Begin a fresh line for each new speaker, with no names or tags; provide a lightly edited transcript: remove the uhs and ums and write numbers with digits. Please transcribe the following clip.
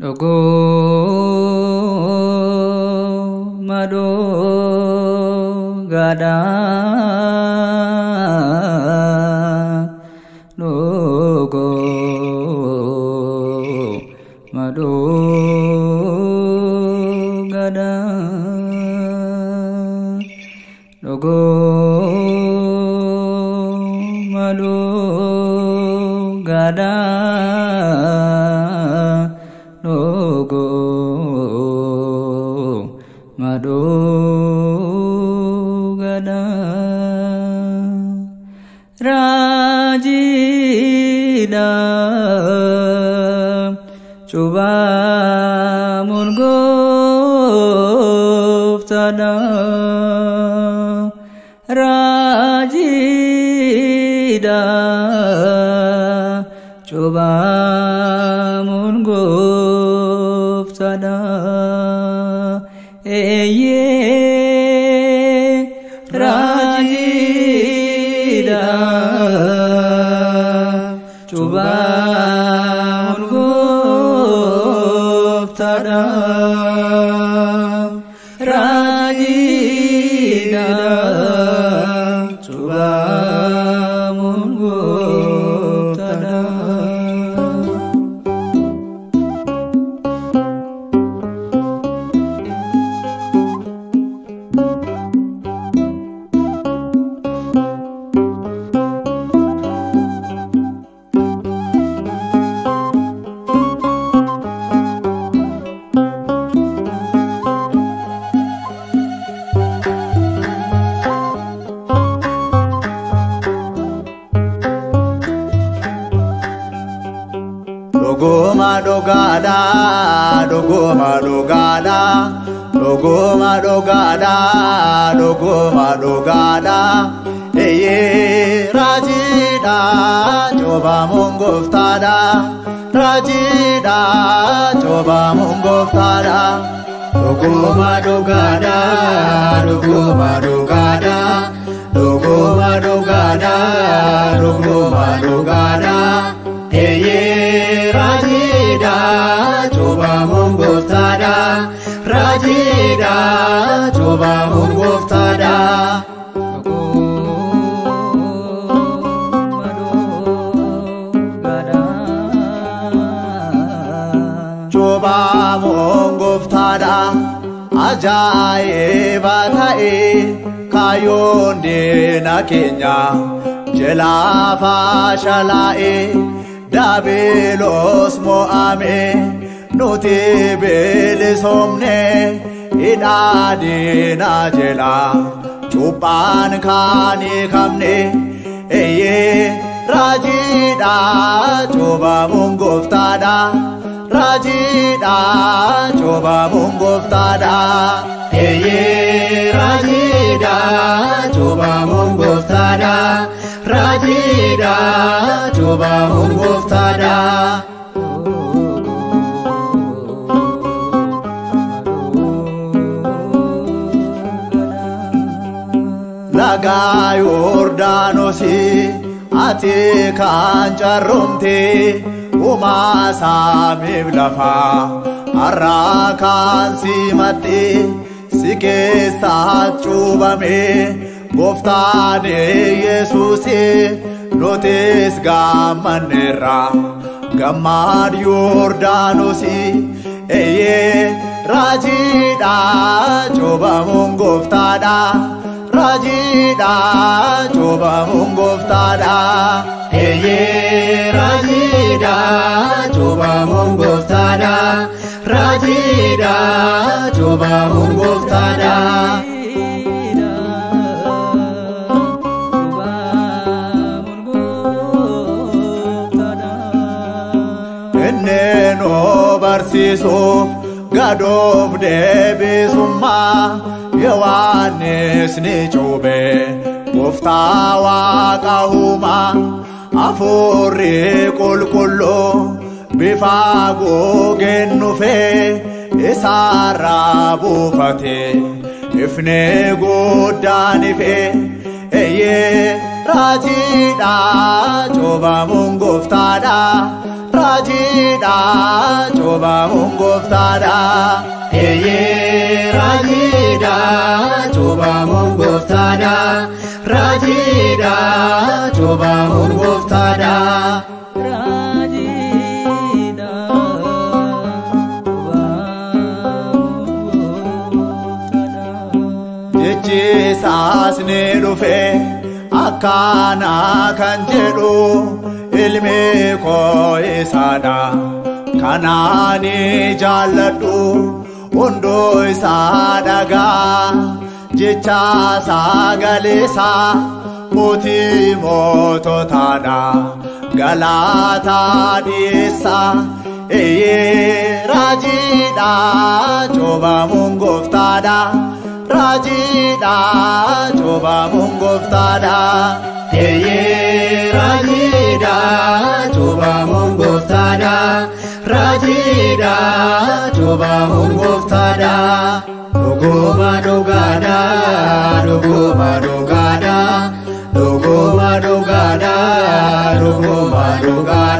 Dogo mado gada dogo mado gada dogo mado gada dogo mado gada rajida coba mungoftada rajida coba mungoftada eye rajida coba mungoftada rajida coba mungoftada
Dogoma dogada, dogoma dogada, dogoma dogada, dogoma dogada. Eye rajida, coba mungoftada, rajida, coba mungoftada. Dogoma dogada, dogoma dogada, dogoma dogada, dogoma dogada. Eye rajida coba mungoftada rajida coba mungoftada coba mungoftada ajaiba ta'e kayoon diina keenya jalaa faashalaa'e Dabelos mo'ame nuti bilisomne hidhaadina jela cuuphaan kaani kamne eye rajida coba mungoftada rajida coba mungoftada eye rajida coba mungoftada rajida coba mungoftada laga Yordanosi ati kan carromte umasaamif lafa har'a kan simatti si keessaa cuubame Goftaane Yesuusi nutis gammaneerra gammad Yordanosi eye rajida coba mungoftada rajida coba mungoftada eye rajida coba mungoftada rajida coba mungoftada Neno barsiso gadoof deebisummaa Yohaannis ni cuube gooftaa waaqa uumaa hafuurri qulqulluu bifa googeen dhufee isaarraa buufate ifne guddaan ifee eye rajida coba mungoftada rajida coba goftaadha. Raajidha cuubamuun goftaadha. Raajidha cuubamuun goftaadha. Jechisaas ni dhufe akkana kan jedhu ilmi koo isaadha. Kanaani jaalladhu hunduu isaa dhagaa. Jecha sagaleesaa mootii moototaadha. Galaataa dhiyeessa raajidha cuubamuun goftaadha. Raajidha cuubamuun goftaadha. Raajidha cuubamuun goftaadha. Raajidha cuubamuun goftaadha. Dhuguma dhugaadha dhuguma dhugaadha dhuguma dhugaadha dhuguma dhugaadha.